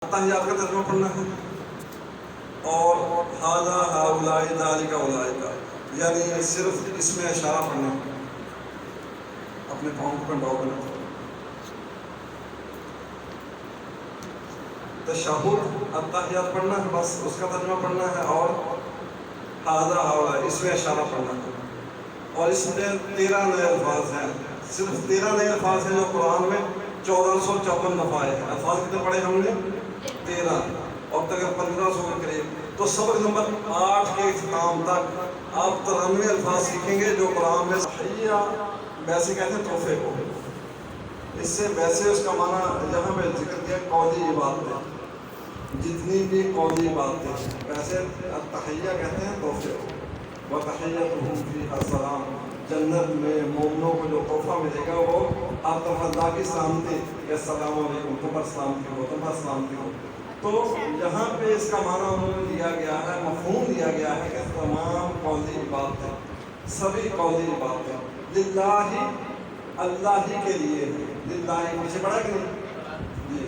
التحیات کا ترجمہ پڑھنا ہے، اور ھذا ھؤلاء ذالک اولئک، یعنی صرف اس میں اشارہ پڑھنا ہے، اپنے پاؤں کو کنڈاؤ کرنا۔ تشہد التحیات پڑھنا ہے، بس اس کا ترجمہ پڑھنا ہے، اور ھذا ھؤلاء اس میں اشارہ پڑھنا ہے۔ اور اس میں 13 نئے الفاظ ہیں، صرف 13 نئے الفاظ ہیں جو قرآن میں 1454 دفعہ آئے ہیں۔ الفاظ کتنے پڑھے ہم نے؟ 13، اور تقریباً 1500 کے قریب۔ تو سبق نمبر 8 کے اختتام تک آپ 93 الفاظ سیکھیں گے جو قرآن میں تحیہ، ویسے کہتے ہیں تحفے کو، اس سے ویسے اس کا معنی یہاں پہ ذکر کیا قولی عبادتیں، جتنی بھی قولی عبادتیں، ویسے تحیہ کہتے ہیں تحفے کو۔ وَتَحِيَّتُهُمْ فِيهَا سَلَامٌ، جنت میں مومنوں کو جو تحفہ ملے گا وہ آپ طرف اللہ کی سلامتی، کہ السلام علیکم، تم پر سلامتی ہو، تم پر سلامتی ہو۔ تو یہاں پہ اس کا معنی انہوں نے دیا گیا ہے، مفہوم دیا گیا ہے کہ تمام قولی عبادتیں، سبھی قولی عبادتیں للہ، اللہ ہی کے لیے ہیں۔ للہ پیچھے پڑھا کہ نہیں جی؟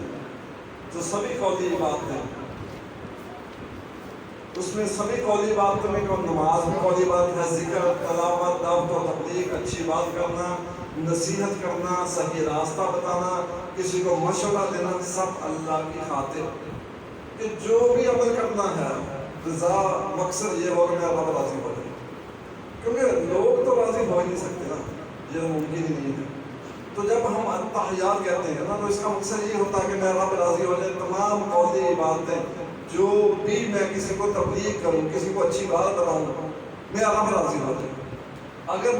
تو سبھی قولی عبادتیں، اس میں سبھی قولی باتوں میں نماز بھی قولی بات ہے، ذکر، تلاوت، دعوت و تبلیغ، اچھی بات کرنا، نصیحت کرنا، صحیح راستہ بتانا، کسی کو مشورہ دینا، سب اللہ کی خاطر، کہ جو بھی عمل کرنا ہے رضا مقصد یہ ہوگا کہ اللہ راضی ہو جائے، کیونکہ لوگ تو راضی ہو ہی نہیں سکتے نا، یہ ممکن ہی نہیں ہے۔ تو جب ہم التحیات کہتے ہیں نا تو اس کا مقصد یہ ہوتا ہے کہ میں رب راضی ہو جائے۔ تمام قولی عبادتیں جو بھی میں کسی کو تبلیغ کروں، کسی کو اچھی بات بتاؤں، میں رب راضی ہو جائے۔ اگر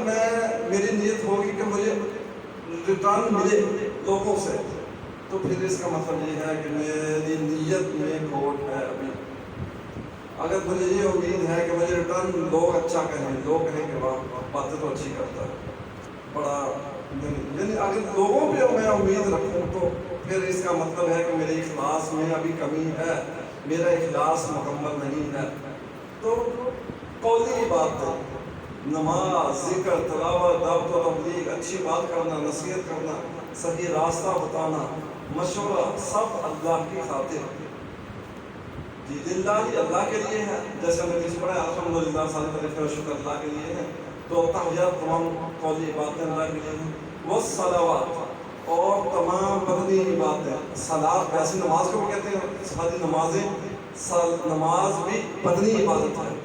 میری نیت ہوگی کہ مجھے ریٹرن ملے لوگوں سے، تو پھر اس کا مطلب یہ ہے کہ میری نیت میں کھوٹ ہے ابھی۔ اگر مجھے یہ امید ہے کہ مجھے ریٹرن لوگ اچھا کہیں، لوگ کہیں کہ واہ باتیں تو اچھی کرتا ہے، بڑا، یعنی اگر لوگوں پہ میں امید رکھوں تو پھر اس کا مطلب ہے کہ میرے اخلاص میں ابھی کمی ہے، میرا اخلاص مکمل نہیں ہے۔ تو قولی باتیں، نماز، ذکر، تلاوت، دعوت و تبلیغ، اچھی بات کرنا، نصیحت کرنا، صحیح راستہ بتانا، مشورہ، سب اللہ کی خاطر، جی للہ ہی، اللہ کے لیے ہے۔ جیسے ہم نے کسی پڑھا الحمدللہ، سارے طریقے کا شکر اللہ کے لیے ہے۔ تو تحیات تمام قولی باتیں اللہ کے لیے ہیں۔ والصلوات، اور تمام بدنی عبادتیں، صلاۃ ویسے نماز کو بھی کہتے ہیں، ساری نمازیں، نماز بھی بدنی عبادت ہے۔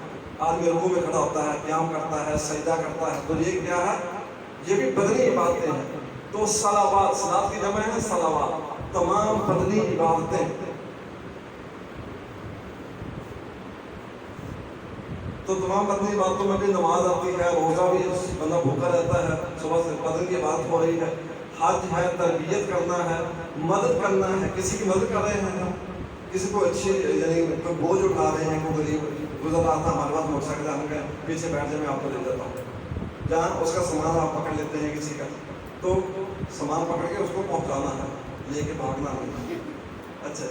آدمی رکوع میں کھڑا ہوتا ہے، قیام کرتا ہے، سجدہ کرتا ہے، تو یہ کیا ہے؟ یہ بھی بدنی عبادتیں ہیں۔ تو صلوات، صلاۃ کی جمع ہے صلوات، تمام بدنی عبادتیں۔ تو تمام بدنی عبادتوں میں بھی نماز آتی ہے، روزہ بھی، بندہ بھوکا رہتا ہے، صبح سے بدن کی عبادت ہو رہی ہے، حج ہے، تربیت کرنا ہے، مدد کرنا ہے، کسی کی مدد کر رہے ہیں ہم، کسی کو اچھی، یعنی کوئی بوجھ اٹھا رہے ہیں، کوئی غریب گزر رہا تھا ہمارے پاس موٹر سائیکل، ہم کہیں پیچھے بیٹھ جائے، میں آپ کو لے جاتا ہوں، جہاں اس کا سامان آپ پکڑ لیتے ہیں کسی کا، تو سامان پکڑ کے اس کو پہنچانا ہے، لے کے بھاگنا نہیں۔ اچھا،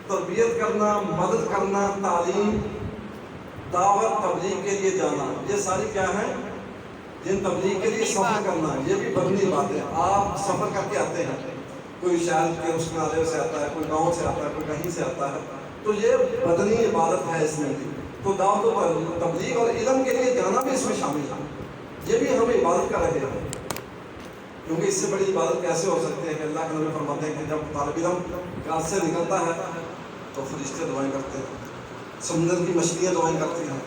تربیت کرنا، مدد کرنا، تعلیم، دعوت، تبلیغ کے لیے جانا، یہ ساری کیا ہیں؟ جن تبلیغ کے لیے سفر کرنا، یہ بھی بدنی باتیں۔ آپ سفر کر کے آتے ہیں، کوئی شہر کے اس کنارے سے آتا ہے، کوئی گاؤں سے آتا ہے، کوئی کہیں سے آتا ہے، تو یہ بدنی عبادت ہے اس میں بھی۔ تو دعوت و تبلیغ اور علم کے لیے جانا بھی اس میں شامل ہے، یہ بھی ہم عبادت کر رہے ہیں، کیونکہ اس سے بڑی عبادت کیسے ہو سکتے ہیں کہ اللہ کے نبی فرماتے ہیں کہ جب طالب علم گھر سے نکلتا ہے تو فرشتے دعائیں کرتے ہیں، سمندر کی مچھلیاں دعائیں کرتی ہیں،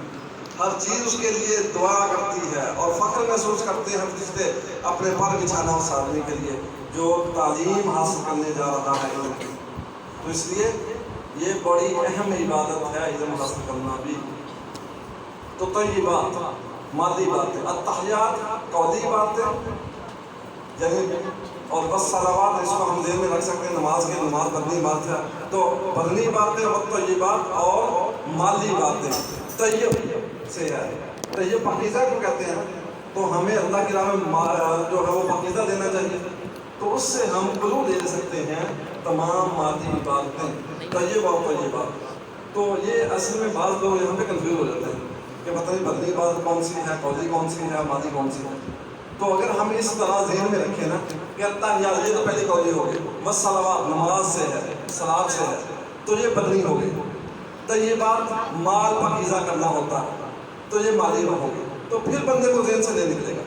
ہر چیز اس کے لیے دعا کرتی ہے، اور فخر محسوس کرتے ہیں فرشتے اپنے پر بچھانا اتارنے کے لیے جو تعلیم حاصل کرنے جا رہا ہے علم کی۔ تو اس لیے یہ بڑی اہم عبادت ہے علم حاصل کرنا بھی۔ تو طیبات، مادی باتیں، التحیات قولی باتیں، یعنی، اور بس صلوات، اس کو ہم ذہن میں رکھ سکتے ہیں، نماز کے، نماز بدنی بات ہے، تو بدنی باتیں اور طیبات اور مالی باتیں۔ طیب سے ہے، طیب پاکیزہ کو کہتے ہیں، تو ہمیں اللہ کی راہ میں جو ہے وہ پاکیزہ دینا چاہیے، تو اس سے ہم کلو لے سکتے ہیں تمام مادی باتیں، طیب اور طیبات۔ تو یہ اصل میں بعض لوگ یہاں پہ کنفیوز ہو جاتے ہیں کہ پتہ نہیں بدنی بات کون سی ہے، قولی کون سی ہے، مادی کون سی ہے۔ تو اگر ہم اس طرح ذہن میں رکھیں نا کہ التحیات، یہ تو پہلی قولی ہوگی، بس صلوات نماز سے ہے، صلاۃ سے ہے، تو یہ بدنی ہو گئی. طیبات مال پاکیزہ کرنا ہوتا ہے تو یہ مالی ہو گئی. تو پھر بندے کو ذہن سے نہیں نکلے گا.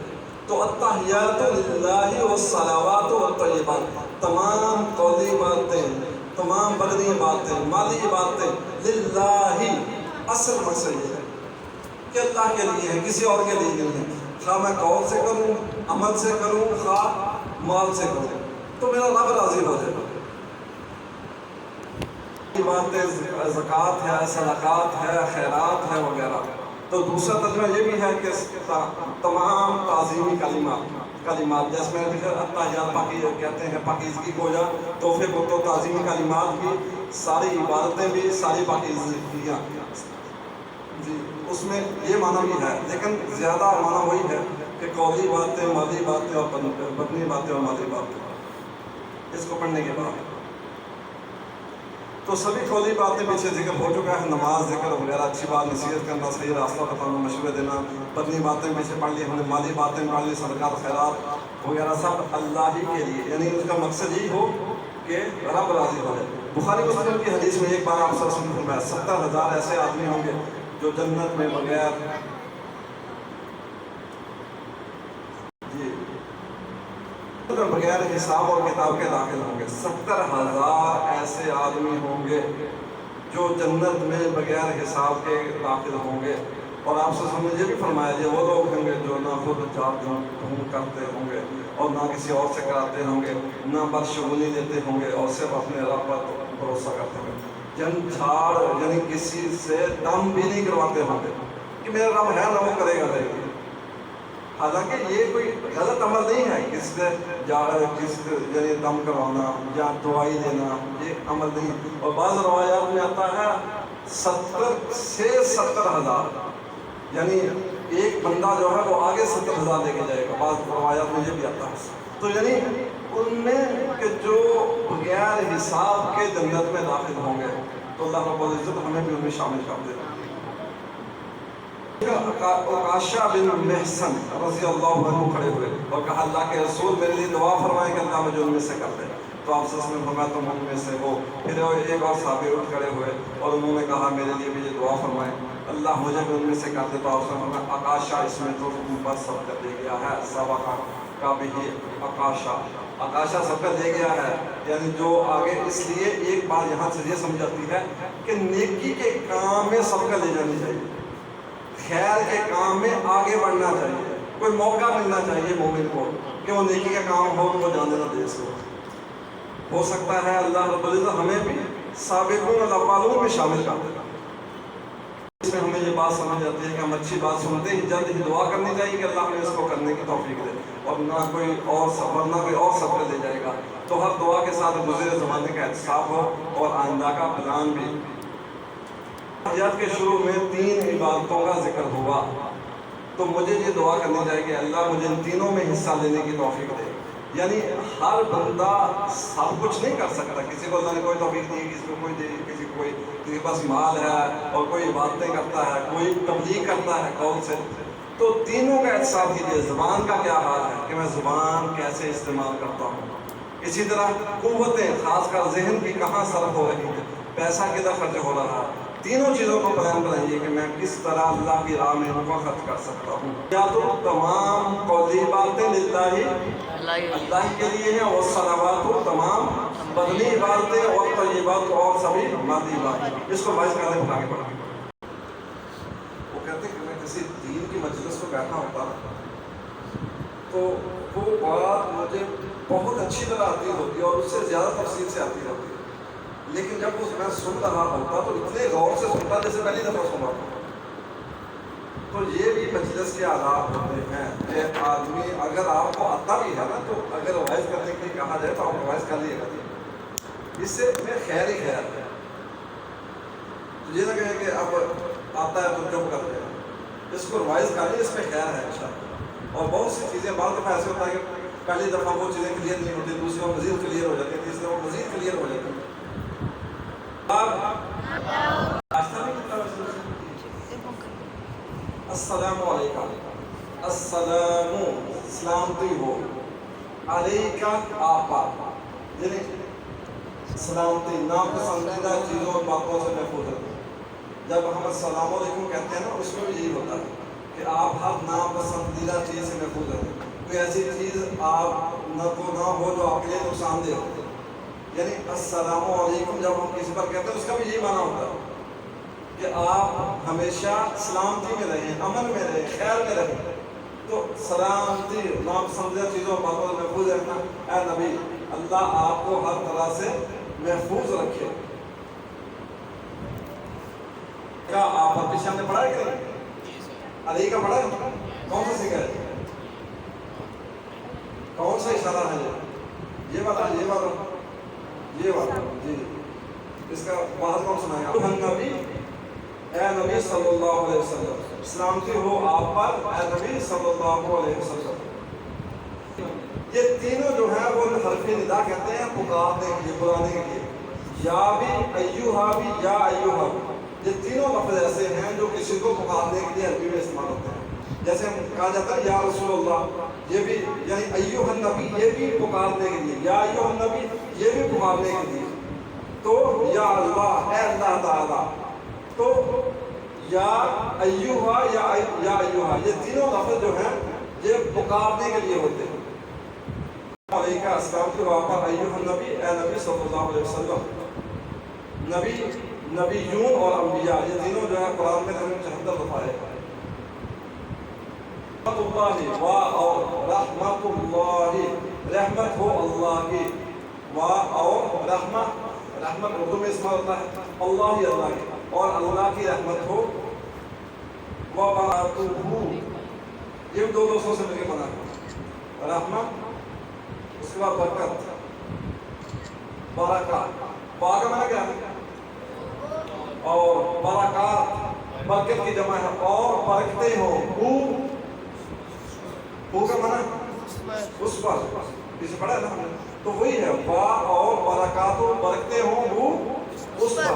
تو التحیات للہ والصلوات والطیبات، تمام قولی باتیں، تمام بدنی باتیں، مالی باتیں للہ، اصل مقصد یہ ہے کہ اللہ کے لیے ہے، کسی اور کے لیے نہیں ہے. خواہ میں قول سے کروں، عمل سے کروں، خواہ مال سے کروں، تو میرا رب راضی ہو جائے گا. باتیں زکوٰۃ ہے، صدقات ہے، خیرات ہے وغیرہ. تو دوسرا ترجمہ یہ بھی ہے کہ تمام تعظیمی کلمات جیسے میں نے لکھا التحیات پاکی کہتے ہیں پاکیزگی کو، یا تحفے کو، تو تعظیمی کلمات بھی، ساری عبادتیں بھی، ساری پاکیزگیاں جی اس میں یہ معنی بھی ہے. لیکن زیادہ معنی وہی ہے کہ قولی باتیں، مالی باتیں اور بدنی باتیں اور مالی باتیں. اس کو پڑھنے کے بعد تو سبھی قولی باتیں پیچھے ذکر ہو چکا ہے. نماز، ذکر وغیرہ، اچھی بات، نصیحت کرنا، صحیح راستہ بتانا، مشورے دینا. بدنی باتیں پیچھے پڑھ لی ہم نے، مالی باتیں پڑھ لی، صدقات خیرات وغیرہ سب اللہ ہی کے لیے، یعنی اس کا مقصد یہی ہو کہ رب راضی ہو جائے. بخاری مسلم کی حدیث میں ایک بار آپ صلی اللہ علیہ وسلم نے فرمایا 70,000 ایسے آدمی ہوں گے جو جنت میں بغیر حساب اور کتاب کے داخل ہوں گے. 70,000 ایسے آدمی ہوں گے جو جنت میں بغیر حساب کے داخل ہوں گے. اور آپ سے سمجھ یہ بھی فرمایا یہ وہ لوگ ہوں گے جو نہ خود کرتے ہوں گے اور نہ کسی اور سے کراتے ہوں گے، نہ بدشگونی دیتے ہوں گے اور صرف اپنے رب پر بھروسہ کرتے ہوں گے. جن جھاڑ یعنی کسی سے دم بھی نہیں کرواتے ہوں گے کہ میرا رب ہے نہ وہ کرے گا میرے لیے. حالانکہ یہ کوئی غلط عمل نہیں ہے کسی سے یعنی دم کروانا یا دوائی دینا، یہ عمل نہیں. اور بعض روایات میں آتا ہے 70 سے 70,000، یعنی ایک بندہ جو ہے وہ آگے 70,000 لے کے جائے گا. بعض روایات میں یہ بھی آتا ہے. تو یعنی ان میں کہ جو بغیر حساب کے جنت میں داخل ہوں گے، تو اللہ رب العزت ہمیں بھی ان میں شامل کر دے. عکاشہ بن محسن رضی اللہ عنہ کھڑے ہوئے اور کہا اللہ کے رسول میرے لیے دعا فرمائیں کہ اللہ مجھے ان میں سے کر دے. تو آپ سے فرمایا تم ان میں سے ہو. پھر ایک اور صحابی اٹھ کھڑے ہوئے اور انہوں نے کہا میرے لیے بھی یہ دعا فرمائیں اللہ مجھے بھی ان میں سے کر دے. تو آپ سے فرمایا عکاشہ اس میں تو اوپر سب کر دے گیا ہے، سبقہ کا بھی عکاشہ سب کا دے گیا ہے. یعنی جو آگے، اس لیے ایک بات یہاں سے یہ سمجھ آتی ہے کہ نیکی کے کام میں سب کا لے جانی چاہیے، خیر کے کام میں آگے بڑھنا چاہیے. کوئی موقع ملنا چاہیے مومن کو کہ وہ نیکی کا کام ہو تو وہ جانے نہ دے. اس کو ہو سکتا ہے اللہ رب العزت ہمیں بھی سابقون الاولون میں شامل کر دے. اس میں ہمیں یہ بات سمجھ آتی ہے کہ ہم اچھی بات سنتے ہی جلد ہی دعا کرنی چاہیے کہ اللہ ہمیں اس کو کرنے کی توفیق دے، اور نہ کوئی اور سفر لے جائے گا. تو ہر دعا کے ساتھ گزرے زمانے کا احتساب ہو اور آئندہ کا پلان بھی. حجات کے شروع میں 3 عبادتوں کا ذکر ہوا، تو مجھے یہ دعا کرنی چاہیے کہ اللہ مجھے ان تینوں میں حصہ لینے کی توفیق دے. یعنی ہر بندہ سب کچھ نہیں کر سکتا. کسی کو اللہ نے کوئی توفیق نہیں، کسی کو کوئی دے، کسی کو کوئی، کسی کے پاس مال ہے اور کوئی عبادتیں کرتا ہے، کوئی تبلیغ کرتا ہے قول سے. تو تینوں کا احتساب کیجیے. زبان کا کیا حال ہے کہ میں زبان کیسے استعمال کرتا ہوں. اسی طرح قوتیں، خاص کر ذہن کی کہاں صرف ہو رہی ہے، پیسہ کدھر خرچ ہو رہا ہے. تینوں چیزوں کو پلان بنائیے کہ میں کس طرح اللہ کی راہ میں ان کو خرچ کر سکتا ہوں. یا تو تمام قولی باتیں اللہ کے لیے ہیں، اور صلوات تمام بدنی عبادتیں اور طیبات اور سبھی مادی عبادتیں. اس کو وائس کرنے پڑھا کے پڑھا. وہ کہتے ہیں کہ میں کسی دین کی مجلس میں بیٹھا ہوتا تو وہ بات مجھے بہت اچھی طرح آتی ہوتی اور اس سے زیادہ تفصیل سے آتی ہوتی، لیکن جب میں سن رہا ہوتا تو اتنے غور سے سنتا جیسے پہلی دفعہ سن رہا تھا. تو یہ بھی مجلس کے آداب ہوتے ہیں کہ آدمی اگر آپ کو آتا بھی ہے نا، تو اگر روایت کرنے کے لیے کہا جائے تو آپ روایت کر لیے گا. اس سے میں خیر ہی خیر ہے. تو یہ نہ کہیں کہ اب آتا ہے تو چپ کر دیں، اس کو روایت کر لیں، اس میں خیر ہے انشاءاللہ. اور بہت سی چیزیں بعض دفعہ ایسے ہوتا ہے کہ پہلی دفعہ وہ چیزیں کلیئر نہیں ہوتی، دوسری دفعہ مزید کلیئر ہو جاتی ہے، تیسری دفعہ مزید کلیئر ہو جاتی ہے. السلام علیکم، السلام سلامتی ہو، علیکہ آپ پر، یعنی سلامتی ناپسندیدہ چیزوں اور باتوں سے محفوظ رکھیں. جب ہم السلام علیکم کہتے ہیں نا اس میں بھی یہی ہوتا ہے کہ آپ ہر ناپسندیدہ چیز سے محفوظ رہیں. کوئی ایسی چیز آپ نہ ہو جو آپ کے لیے نقصان دہ ہو. یعنی السلام علیکم جب ہم کسی پر کہتے ہیں اس کا بھی یہی معنی ہوتا ہے کہ آپ ہمیشہ سلامتی میں رہیں, امن میں رہیں, خیر میں رہیں. تو سلامتی ناپسندیدہ چیزوں اور باتوں سے محفوظ رہنا. اے نبی اللہ آپ کو ہر طرح سے محفوظ رکھے. کیا آپ پیشہ نے پڑھا ہے کہ نہیں؟ علی کا پڑھا ہے؟ کون سا سنگر ہے؟ کون سا اشارہ ہے یہ بات جی اس کا باہر کون سنائے گا؟ نبی اے نبی صلی اللہ علیہ وسلم سلامتی ہو آپ پر اے نبی صلی اللہ علیہ وسلم. یہ تینوں جو ہیں وہ حرف ندا کہتے ہیں پکارنے کے لیے, بلانے کے لیے. یا بھی ایوہا بھی یا ایوہا بھی, یہ تینوں لفظ ایسے ہیں جو کسی کو پکارنے کے لیے عربی میں استعمال ہوتے ہیں. جیسے کہا جاتا ہے یا رسول اللہ, یہ بھی یعنی ایوہ النبی یہ بھی پکارنے کے لیے, یا ایوہ النبی یہ بھی پکارنے کے لیے. تو یا اللہ اے اللہ تعالی, تو یا ایوہا یا ایوہا یہ تینوں لفظ جو ہیں یہ پکارنے کے لیے ہوتے ہیں. علیکہ السلام کی واپر ایوہ النبی اے نبی صلی اللہ علیہ وسلم. نبیون اور انبیاء یہ تینوں جو ہے قرآن میں 74 دفعہ ہے. رحمت اللہ اور رحمت اللہ, رحمت ہو اللہ کی, اور رحمت اردو میں استعمال ہوتا ہے اللہ کی اور اللہ کی رحمت ہو. یہ دو دوستوں سے مل کے بنا رحمت, اس کے بعد برکت, برکات, با کا معنی کیا ہے؟ اور برکات برکت کی جمع ہے, اور برکتیں ہوں. ہو کا معنی اس پر اسے پڑھا ہے نا, تو وہی ہے با اور برکات ہو, برکتیں ہوں ہو اس پر,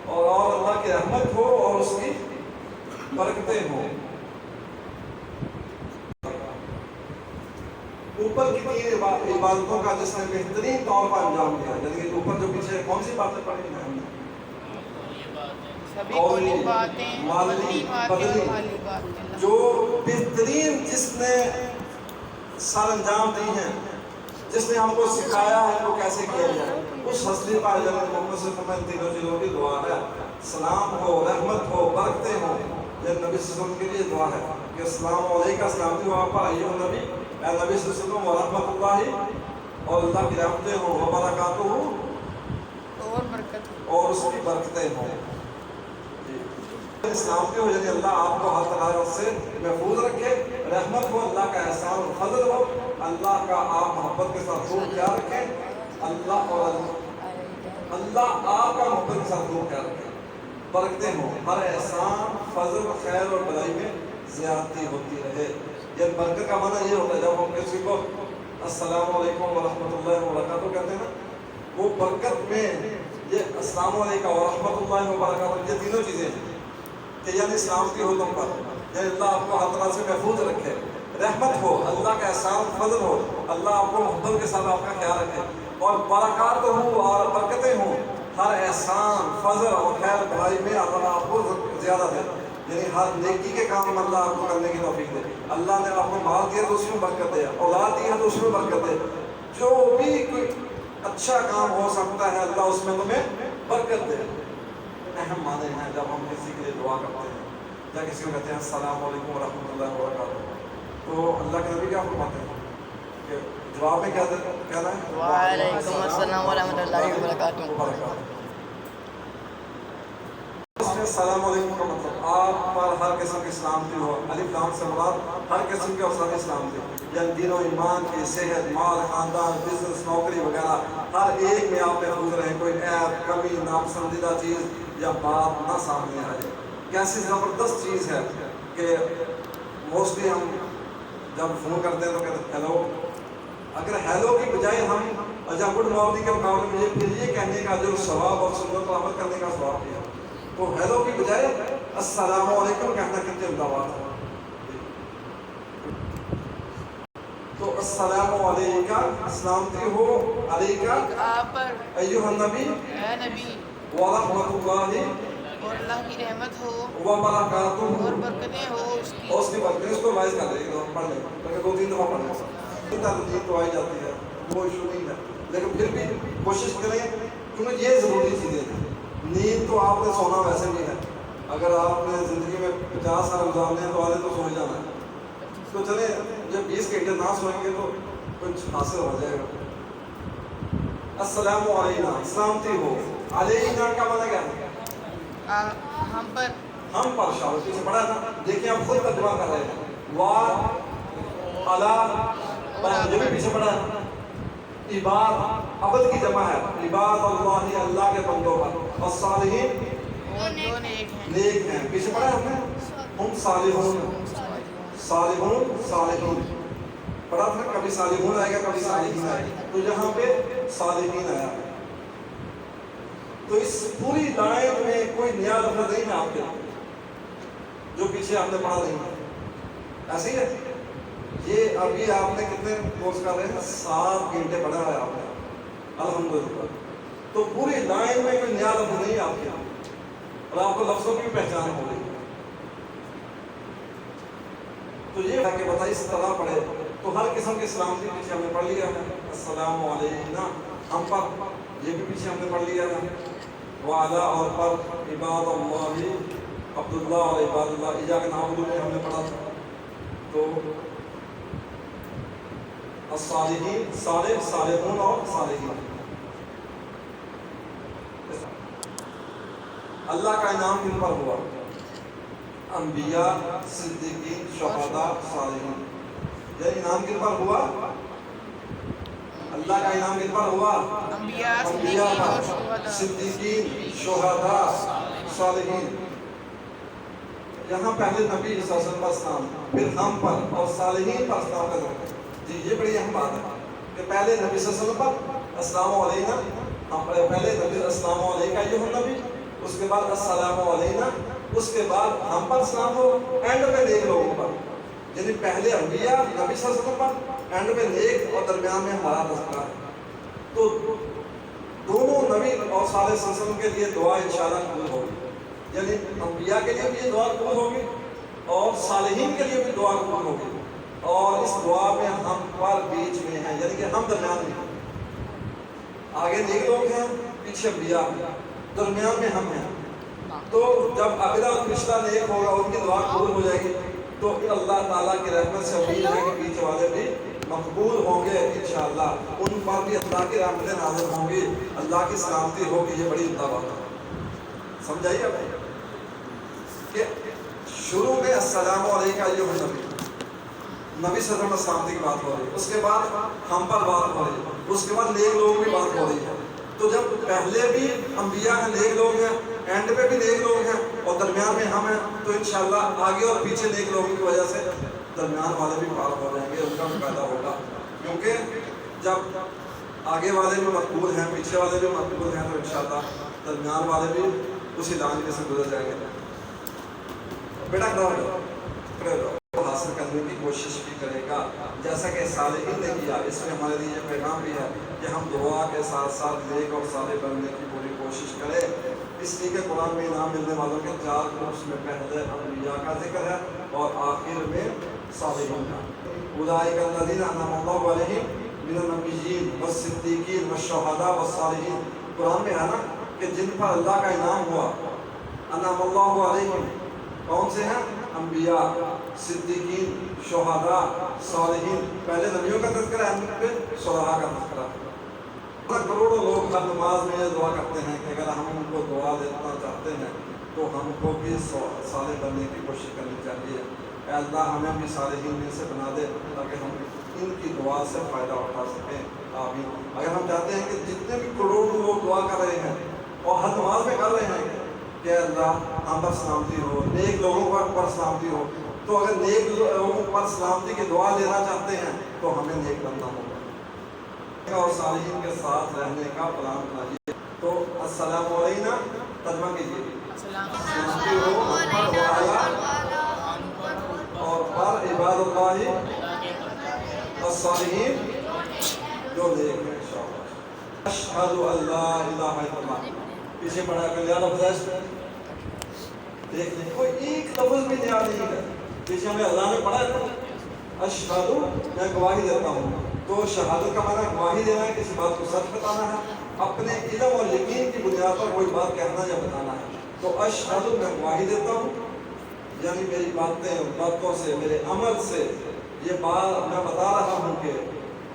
اور اللہ کی رحمت ہو اور اس کی برکتیں ہوں. اوپر کی تین عبادتوں کا جس نے بہترین طور پر انجام دیا, یعنی اوپر جو پیچھے کون سی باتیں پڑھی ہیں ہم نے؟ قولی, مالی, بدنی, جو بہترین جس نے سر انجام دی ہیں, جس نے ہم کو سکھایا ہے وہ کیسے کیا جائے, اس ہستی پر جناب محمد صلی اللہ علیہ وسلم تینوں چیزوں کی دعا ہے. سلام ہو, رحمت ہو, برکتیں ہوں. یہ نبی صلی اللہ علیہ وسلم کے لیے دعا ہے کہ السلام علیکم سلامتی ہو آپ پر ایھا النبی اے نبی صلی اللہ علیہ وسلم ورحمۃ اللہ اور اللہ کی رحمتیں ہوں, وبرکاتہ اور اس کی برکتیں ہوں. سلامتی ہو یعنی اللہ آپ کو ہر طرح سے محفوظ رکھے. رحمت ہو اللہ کا احسان اور فضل ہو, اللہ کا آپ محبت کے ساتھ خوب خیال رکھیں. اللہ آپ کا محبت کے ساتھ خوب خیال رکھیں. برکتیں ہوں, ہر احسان فضل خیر اور بھلائی میں زیادتی ہوتی رہے. یہ برکت کا معنی یہ ہوتا ہے جب ہم کسی کو السلام علیکم ورحمۃ اللہ وبرکاتہ کہتے ہیں نا, وہ برکت میں یہ السلام علیکم ورحمۃ اللہ وبرکاتہ یہ تینوں چیزیں ہیں کہ یعنی سلامتی ہو تم پر, یعنی اللہ آپ کو ہر طرح سے محفوظ رکھے. رحمت ہو اللہ کا احسان فضل ہو, اللہ آپ کو محبت کے ساتھ آپ کا خیال رکھے. اور برکات ہوں اور برکتیں ہوں, ہر احسان فضل اور خیر بھلائی میں اللہ آپ کو زیادہ دے, یعنی ہر نیکی کے کام اللہ آپ کو کرنے کی توفیق دے. اللہ نے آپ کو مال دیا تو اس میں برکت دے, اولاد دی ہے تو اس میں برکت دے. جو بھی کوئی اچھا کام ہو سکتا ہے اللہ اس میں تمہیں برکت دے. اہم معنی ہیں جب ہم کسی کے لیے دعا کرتے ہیں یا کسی کو کہتے ہیں السلام علیکم ورحمۃ اللہ وبرکاتہ, تو اللہ کے نبی کیا فرماتے ہیں کہ جواب میں کیا کہنا ہے؟ وعلیکم السلام ورحمۃ اللہ وبرکاتہ. السلام علیکم کا مطلب آپ پر ہر قسم کی سلامتی ہو. الف لام سے مراد ہر قسم کی اوصافی سلامتی, یعنی دین و ایمان کی, صحت, مال, خاندان, بزنس, نوکری وغیرہ ہر ایک میں آپ محفوظ رہیں. کوئی عیب, کمی, ناپسندیدہ چیز یا بات نہ سامنے آئے. کیسی زبردست چیز ہے کہ موسٹلی ہم جب فون کرتے ہیں تو کہتے ہیں ہیلو. اگر ہیلو کی بجائے ہم اچھا گڈ مارننگ کے مقابلے میں یہ کہنے کا جو ثواب اور سنت پر عمل کرنے کا ثواب ہے, تو ہیلو کی بجائے السلام علیکم کہنا کتنے عمدہ بات ہے. تو تو السلام علیکہ سلامتی ہو علیکہ آپ پر ایھا النبی اے نبی ورحمۃ اللہ اور اللہ کی رحمت ہو وبرکاتہ اور برکتیں ہو اس کی. اور اس کی برکتیں اس کو وائز کر رہے ہیں پڑھ لیں تاکہ 2-3 دفعہ پڑھ لیں ترتیب تو آئی جاتی ہے وہ ایشو نہیں ہے لیکن پھر بھی کوشش کریں کیونکہ یہ ضروری چیزیں ہیں. نیند تو آپ نے سونا ویسے بھی ہے اگر آپ نے زندگی میں 50 سال گزارنے ہیں تو آدھے تو سو جانا ہے تو چلیں جب 20 گھنٹے نہ سوئیں گے تو کچھ حاصل ہو جائے گا. السلام علینا سلامتی ہو علینا کا معنی کیا ہے ہم پر ہم پر شاہ سے پڑھا تھا دیکھیں آپ خود ترجمہ کر رہے ہیں وا علا پر یہ بھی پیچھے پڑھا ہے عباد عبد کی جمع ہے عباد اللہ اللہ کے بندوں پر اور صالحین اور جو نیک ہیں نیک ہیں پیچھے پڑھا ہے ہم نے ہم صالحون صالحون صالحین پڑھا تھا کبھی صالحون آئے گا کبھی صالحین آئے گا تو یہاں پہ صالحین آیا تو اس پوری لائن میں کوئی نیا لفظ نہیں ہے آپ کے جو پیچھے آپ نے پڑھا نہیں ہے ایسے ہی ہے یہ ابھی آپ نے کتنے کورس کر رہے ہیں 7 گھنٹے پڑھا ہے آپ نے الحمدللہ تو پوری لائن میں کوئی نیا لفظ نہیں ہے آپ کے اور آپ کو لفظوں کی پہچان ہو رہی ہے تو یہ ہے کہ بتائی اس طرح پڑھے تو ہر قسم کے سلامتی پیچھے ہم نے پڑھ لیا ہے السلام علینا ہم پر یہ بھی پیچھے ہم نے پڑھ لیا ہے وعلا اور پر عباد اللہ عبداللہ اور عباد اللہ ایاک نعبد میں ہم نے پڑھا تھا تو الصالحین صالح صالحون اور صالحین اللہ کا انعام کن پر ہوا انبیاء صدیقین شہداء صالحین یہ انعام کن پر ہوا اللہ کا انعام کن پر ہوا انبیاء پر صدیقین شہداء صالحین یہاں پہلے نبی صلی اللہ علیہ وسلم پر اسلام پھر ہم پر اور صالحین پر اسلام کا ذکر جی یہ بڑی اہم بات ہے کہ پہلے نبی صلی اللہ علیہ وسلم پر السلام علینا ہم پہلے نبی السلام علیکہ ایھا النبی اس کے بعد السلام علینا اس کے بعد ہم پر اسلام ہو اینڈ میں نیک لوگوں پر یعنی پہلے انبیاء نبی صلی اللہ علیہ وسلم پر اینڈ میں نیک اور درمیان میں ہمارا تذکرہ ہے تو دونوں نبی اور صالح صلی اللہ علیہ وسلم کے لیے دعا انشاءاللہ قبول ہوگی یعنی انبیاء کے لیے بھی یہ دعا قبول ہوگی اور صالحین کے لیے بھی دعا قبول ہوگی اور اس دعا میں ہم پر بیچ میں ہیں یعنی کہ ہم درمیان میں ہیں آگے نیک لوگ ہیں پیچھے انبیاء درمیان میں ہم ہیں تو جب اگلا پچھلا نیک ہوگا ان کی دعا قبول ہو جائے گی تو اللہ تعالیٰ کی رحمت سے امید ہے کہ بیچ والے بھی مقبول ہوں گے انشاءاللہ ان پر بھی اللہ کی رحمتیں نازل ہوں گی اللہ کی سلامتی ہوگی یہ بڑی عمدہ بات ہے سمجھائیے اب کہ شروع میں السلام علیکہ ایھا النبی نبی صلی اللہ علیہ وسلم سلامتی کی بات ہو رہی ہے اس کے بعد ہم پر بات ہو رہی ہے اس کے بعد نیک لوگوں کی بات ہو رہی ہے تو جب پہلے بھی انبیاء ہیں نیک لوگ ہیں اینڈ پہ بھی نیک لوگ ہیں اور درمیان میں ہم ہیں تو انشاءاللہ آگے اور پیچھے نیک لوگوں کی وجہ سے درمیان والے بھی پار ہو جائیں گے ان کا بھی فائدہ ہوگا کیونکہ جب آگے والے بھی مقبول ہیں پیچھے والے بھی مقبول ہیں تو انشاءاللہ درمیان والے بھی اسی لائن میں سے گزر جائیں گے بیٹا کھڑے ہو جاؤ حاصل کرنے کی کوشش بھی کرے گا جیسا کہ صالحین نے کیا اس میں ہمارے لیے یہ پیغام بھی ہے کہ ہم دعا کے ساتھ ساتھ نیک اور صالح بننے کی پوری کوشش کریں اس لیے کہ قرآن میں انعام ملنے والوں کے 4 گروپس میں پہلے انبیاء کا ذکر ہے اور آخر میں صالحین کا اولئک الذین انعم اللہ علیہم من النبیین والصدیقین والشہداء والصالحین قرآن میں ہے نا کہ جن پر اللہ کا انعام ہوا انعم اللہ علیہم کون سے ہیں انبیاء صدیقین شہداء صالحین پہلے نبیوں کا تذکرہ ہے پھر شہداء کا تذکرہ کروڑوں لوگ ہر نماز میں یہ دعا کرتے ہیں کہ اگر ہم ان کو دعا دینا چاہتے ہیں تو ہم کو بھی صالح بننے کی کوشش کرنی چاہیے اے اللہ ہمیں بھی صالحین میں سے بنا دے تاکہ ہم ان کی دعا سے فائدہ اٹھا سکیں آمین اگر ہم چاہتے ہیں کہ جتنے بھی کروڑوں لوگ دعا کر رہے ہیں اور ہر نماز میں کر رہے ہیں کہ اللہ ہم پر سلامتی ہو نیک لوگوں پر سلامتی ہو تو اگر نیک لوگوں پر سلامتی کی دعا لینا چاہتے ہیں تو ہمیں نیک بننا ہوگا اور صالحین کے ساتھ رہنے کا پلان بنائیے تو السلام علینا ترجمہ کیجیے سلامتی ہو ہم پر وعلا اور پر عباد اللہ الصالحین جو نیک ہیں. اشہد ان لا الہ الا اللہ. پیچھے پڑھا کر لیا لفظ ہے, دیکھ لیں کوئی ایک لفظ بھی نیا نہیں ہے. پیچھے ہمیں اللہ نے پڑھا ہے اشہد, میں گواہی دیتا ہوں. تو شہادت کا معنی گواہی دینا ہے, کسی بات کو سچ بتانا ہے, اپنے علم اور یقین کی بنیاد پر کوئی بات کہنا یا بتانا ہے. تو اشہد, میں گواہی دیتا ہوں, یعنی میری باتوں سے, میرے عمل سے یہ بات میں بتا رہا ہوں کہ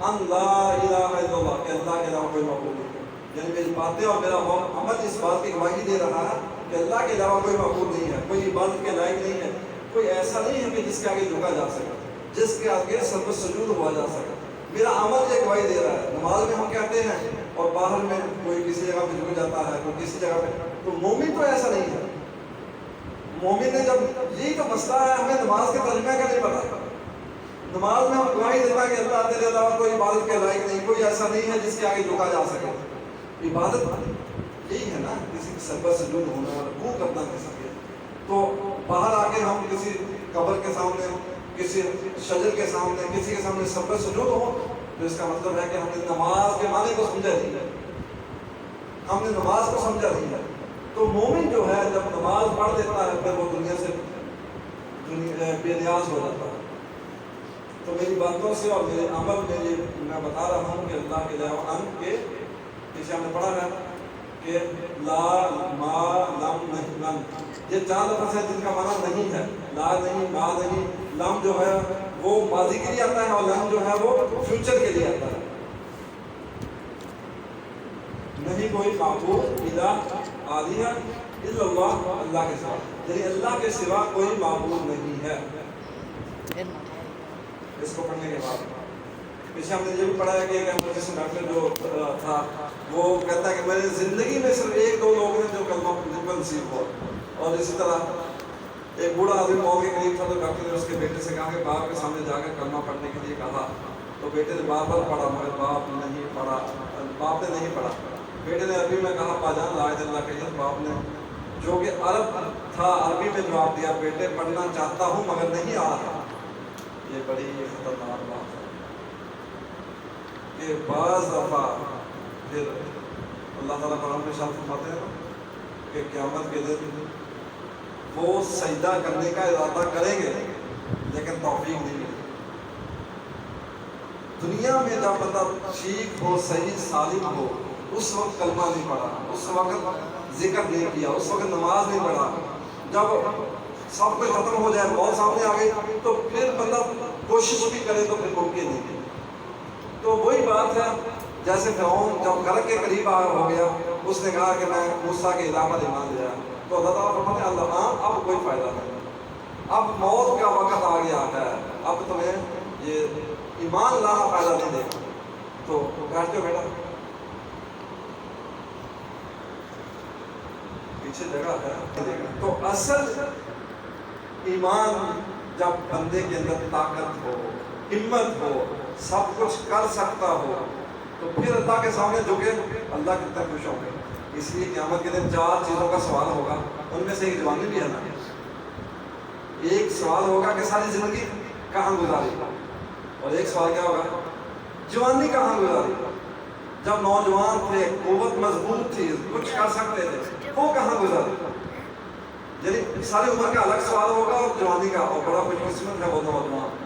ان لا الہ الا اللہ, کہ اللہ کے علاوہ کوئی معبود نہیں ہے. یعنی میری باتیں اور میرا عمل اس بات کی گواہی دے رہا ہے کہ اللہ کے علاوہ کوئی معبود نہیں ہے, کوئی عبادت کے لائق نہیں ہے, کوئی ایسا نہیں ہے کہ جس کے آگے جھکا جا سکے, جس کے آگے سر پر سجود ہوا جا سکے. میرا عمل یہ گواہی دے رہا ہے. نماز میں ہم کہتے ہیں اور باہر میں کوئی کسی جگہ پہ جھک جاتا ہے, کوئی کسی جگہ پہ. تو مومن تو ایسا نہیں ہے. مومن نے جب یہی تو مسئلہ ہے, ہمیں نماز کے ترجمے کا نہیں پتا. نماز میں ہم گواہی دیتا کہ اللہ تیرے علاوہ کوئی عبادت کے لائق نہیں, کوئی ایسا نہیں ہے جس کے آگے جھکا جا سکے. عبادت یہی ہے نا, کسی کے سر پر سجود ہونا, رکوع کرنا کسی کے. تو باہر آ کے ہم کسی قبر کے سامنے, کسی شجر کے سامنے, کسی کے سامنے سر پر سجود ہو, تو اس کا مطلب ہے کہ ہم نے نماز کے معنی کو سمجھا نہیں ہے, ہم نے نماز کو سمجھا نہیں ہے. تو مومن جو ہے جب نماز پڑھ لیتا ہے پھر وہ دنیا سے بے نیاز ہو جاتا ہے. تو میری باتوں سے اور میرے عمل میں یہ میں بتا رہا ہوں کہ اللہ کے علاوہ ان کے پیچھے ہم نے پڑھا ہے کہ لا, ما, لم, لم, یہ چار لفظ ہیں جن کا معنی نہیں ہے. لا نہیں, ما نہیں, لم جو ہے وہ ماضی کے لیے آتا ہے اور لم جو ہے وہ فیوچر کے لیے آتا ہے. نہیں کوئی معبود الہ عالیہ الا اللہ, اللہ کے سوا, یعنی اللہ کے سوا کوئی معبود نہیں ہے. اس کو پڑھنے کے بعد پیچھے ہم نے یہ بھی پڑھا ہے کہ ایک ایمرجنسی ڈاکٹر جو تھا وہ کہتا ہے کہ میری زندگی میں صرف ایک دو لوگ ہیں جو کلمہ نصیب ہو. اور اسی طرح ایک بوڑھا آدمی موت کے قریب تھا, تو ڈاکٹر نے اس کے بیٹے سے کہا کہ باپ کے سامنے جا کر کلمہ پڑھنے کے لیے کہا. تو بیٹے نے بار بار پڑھا مگر باپ نے نہیں پڑھا. بیٹے نے عربی میں کہا پاجان لا الہ الا اللہ کہیے. باپ نے جو کہ عرب تھا عربی میں جواب دیا بیٹے پڑھنا چاہتا ہوں مگر نہیں آ رہا. یہ بڑی خطرناک بات ہے کہ بعض دفعہ پھر اللہ تعالیٰ قرآن میں ارشاد فرماتے ہیں کہ قیامت کے دن وہ سجدہ کرنے کا ارادہ کریں گے لیکن توفیق نہیں ملے. دنیا میں جب بندہ ٹھیک ہو, صحیح سالم ہو, اس وقت کلمہ نہیں پڑھا, اس وقت ذکر نہیں کیا, اس وقت نماز نہیں پڑھا. جب سب کچھ ختم ہو جائے, موت سامنے آ گئی, تو پھر بندہ کوشش بھی کرے تو پھر ممکن نہیں. تو وہی بات ہے جیسے فرعون جب غرق کے قریب ہو گیا, اس نے کہا کہ میں موسیٰ کے علاقہ ایمان لیا. تو اللہ تعالیٰ فرماتے ہیں اللہ اب کوئی فائدہ نہیں, اب موت کا وقت آ گیا ہے, اب تمہیں یہ ایمان لانا فائدہ نہیں دے گا. تو بیٹھ جاؤ بیٹا, پیچھے جگہ ہے. تو اصل ایمان جب بندے کے اندر طاقت ہو, ہمت ہو, سب کچھ کر سکتا ہو, تو پھر اللہ کے سامنے جھکے, اللہ کتنا خوش ہوں گے. اس لیے قیامت کے دن 4 چیزوں کا سوال ہوگا, ان میں سے ایک جوانی بھی ہے نا. ایک سوال ہوگا کہ ساری زندگی کہاں گزاری, اور ایک سوال کیا ہوگا جوانی کہاں گزاری. جب نوجوان تھے, قوت مضبوط تھی, کچھ کر سکتے تھے, وہ کہاں گزاری. یعنی ساری عمر کا الگ سوال ہوگا اور جوانی کا. اور بڑا خوش قسمت ہے وہ نوجوان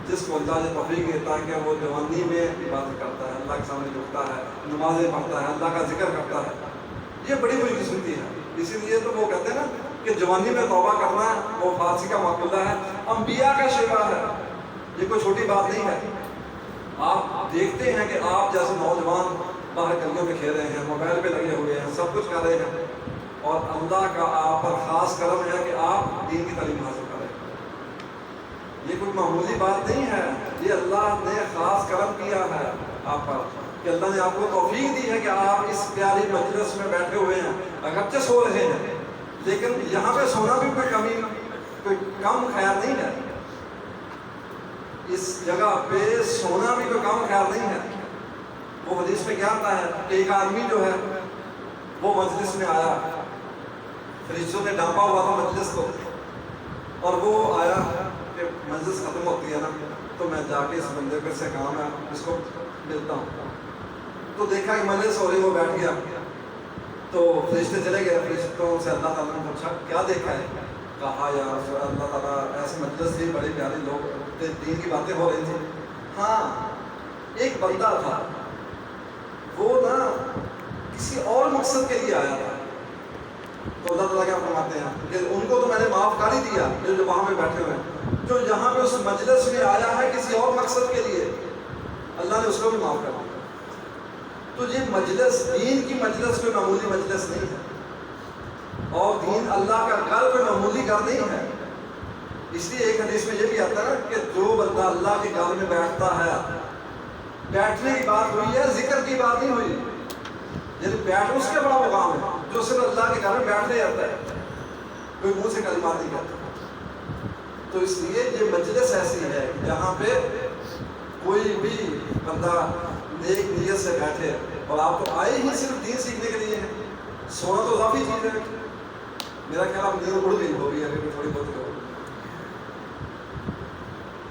جس کو اللہ نے توفیق دیتا ہے کہ وہ جوانی میں عبادت کرتا ہے, اللہ کے سامنے جھکتا ہے, نمازیں پڑھتا ہے, اللہ کا ذکر کرتا ہے. یہ بڑی خوش قسمتی ہے. اسی لیے تو وہ کہتے ہیں نا کہ جوانی میں توبہ کرنا وہ فارسی کا مقولہ ہے, انبیاء کا شعار ہے. یہ کوئی چھوٹی بات نہیں ہے. آپ دیکھتے ہیں کہ آپ جیسے نوجوان باہر گلیوں میں کھیل رہے ہیں, موبائل پہ لگے ہوئے ہیں, سب کچھ کر رہے ہیں, اور اللہ کا آپ پر خاص کرم ہے کہ آپ دین کی تعلیم حاصل کریں. یہ کوئی معمولی بات نہیں ہے, یہ اللہ نے خاص کرم کیا ہے آپ پر کہ اللہ نے آپ کو توفیق دی ہے کہ آپ اس پیاری مجلس میں بیٹھے ہوئے ہیں. اگرچہ سو رہے ہیں لیکن یہاں پہ سونا بھی کوئی کم خیال نہیں ہے. اس جگہ پہ سونا بھی کوئی کم خیال نہیں ہے. وہ حدیث میں کیا آتا ہے کہ ایک آدمی جو ہے وہ مجلس میں آیا, فرشتوں نے ڈانپا ہوا تھا مجلس کو, اور وہ آیا کہ مجلس ختم ہوتی ہے نا, تو میں جا کے اس بندے کو سے کام ہے اس کو ملتا ہوں. تو دیکھا کہ مجلس ہو رہی وہ بیٹھ گیا. تو فرشتے چلے گئے, فرشتوں سے اللہ تعالیٰ نے پوچھا کیا دیکھا ہے؟ کہا یا رسول اللہ تعالیٰ ایسے مجلس تھی, بڑے پیارے لوگ دین کی باتیں ہو رہی تھیں. ہاں ایک بندہ تھا وہ نا کسی اور مقصد کے لیے آیا تھا. تو اللہ تعالیٰ کیا فرماتے ہیں کہ ان کو تو میں نے معاف کر ہی دیا جو وہاں پہ بیٹھے ہوئے ہیں. جو یہاں پہ اس مجلس میں آیا ہے کسی اور مقصد کے لیے, اللہ نے اس کو بھی معاف کر دیا. تو یہ مجلس دین کی مجلس کوئی معمولی مجلس نہیں ہے, اور دین اللہ کا گھر کوئی معمولی گھر نہیں ہے. اس لیے ایک حدیث میں یہ بھی آتا ہے کہ جو بندہ اللہ کے گھر میں بیٹھتا ہے, بیٹھنے کی بات ہوئی ہے, ذکر کی بات نہیں ہوئی. یعنی بیٹھ اس کے بڑا مقام ہے جو صرف اللہ کے گھر میں بیٹھنے جاتا ہے, کوئی منہ سے کلمات نہیں کرتا. تو اس لیے یہ مجلس ایسی ہے جہاں پہ کوئی بھی بندہ نیک نیت سے بیٹھے, اور آپ تو آئے ہی صرف دین سیکھنے کے لیے ہیں. سونا تو اضافی چیز ہے. میرا خیال آپ نیند اڑ گئی ہوگی اگر تھوڑی بہت ہو.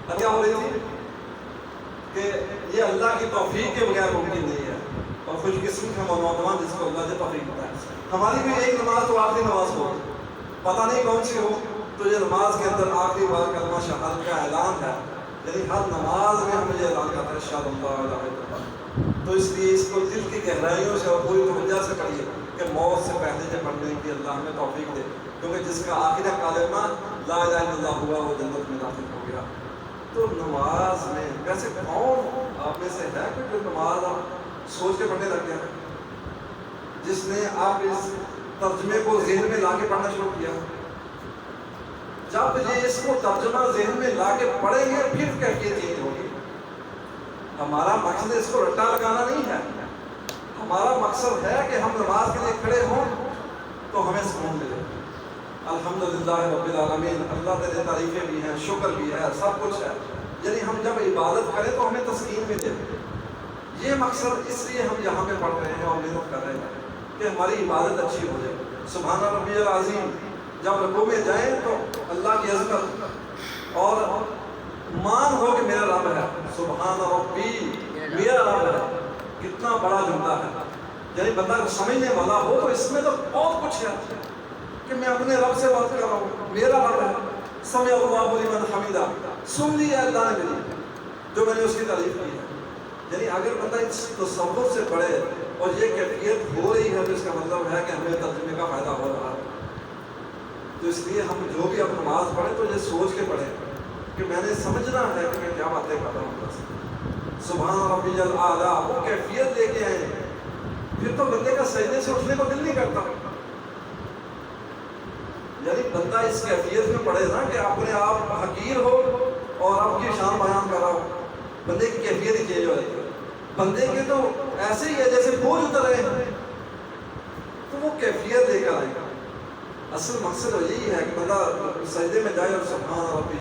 اب کیا ہو رہی تھی کہ یہ اللہ کی توفیق کے بغیر ممکن نہیں ہے, اور خوش قسمت ہے نوجوان جس کو اللہ نے توفیق دیتا ہے. ہماری بھی ایک نماز تو آخری نماز ہو, پتہ نہیں کون سی ہو, تو یہ نماز کے اندر آخری بار کلمہ شہادت کا اعلان ہے. یعنی ہر نماز میں ہمیں یہ اعلان کرتا ہے اشہد اللہ الہ الا اللہ. تو اس لیے اس کو دل کی گہرائیوں سے اور پوری توجہ سے پڑھیے کہ موت سے پہلے سے پڑھنے کی اللہ ہمیں توفیق دے, کیونکہ جس کا آخری کلمہ لا الہ الا اللہ ہوا وہ جنت میں داخل ہو گیا. تو نماز میں ویسے کون آپ میں سے ہے کہ جو نماز آپ سوچ کے پڑھنے لگ گیا, جس نے آپ اس ترجمے کو ذہن میں لا کے پڑھنا شروع کیا؟ جب یہ اس کو ترجمہ ذہن میں لا کے پڑھیں گے پھر کیفیت چینج ہوگی. ہمارا مقصد اس کو رٹا لگانا نہیں ہے, ہمارا مقصد ہے کہ ہم نماز کے لیے کھڑے ہوں تو ہمیں سکون ملے. الحمدللہ رب العالمین, اللہ تعالی تعریفیں بھی ہیں, شکر بھی ہے, سب کچھ ہے. یعنی ہم جب عبادت کریں تو ہمیں تسکین ملے. یہ مقصد اس لیے ہم یہاں پہ پڑھ رہے ہیں اور محنت کر رہے ہیں کہ ہماری عبادت اچھی ہو جائے. سبحان ربی العظیم جب رکوع میں جائیں تو اللہ کی عظمت اور مان ہو کہ میرا رب ہے, سبحان ربی میرا رب ہے, کتنا بڑا جملہ ہے. یعنی بندہ سمجھنے والا ہو تو اس میں تو بہت کچھ ہے کہ میں اپنے رب سے بات کر رہا ہوں, میرا رب ہے. سمع اللہ لمن حمیدہ, سن لیا اللہ نے میری جو میں نے اس کی تعریف کی ہے. یعنی اگر بندہ اس تصور سے پڑھے اور یہ کیفیت ہو رہی ہے تو اس کا مطلب ہے کہ ہمیں ترجمے کا فائدہ ہو رہا ہے. تو اس لیے ہم جو بھی اب نماز پڑھیں تو یہ سوچ کے پڑھیں کہ میں نے سمجھنا ہے کہ میں کیا باتیں کر رہا ہوں. سبحان ربی الاعلیٰ وہ کیفیت لے کے آئیں, پھر تو بندے کا سجدے سے اٹھنے کو دل نہیں کرتا. یعنی بندہ اس کیفیت میں پڑھے نا کہ اپنے آپ حقیر ہو اور آپ کی شان بیان کر رہا ہو, بندے کی کیفیت ہی چینج ہو رہی ہے. بندے کے تو ایسے ہی ہے جیسے بوجھ اتر رہے ہیں, تو وہ کیفیت لے کر آئے گا. اصل مقصد یہی ہے کہ بندہ سجدے میں جائے اور سبحان ربی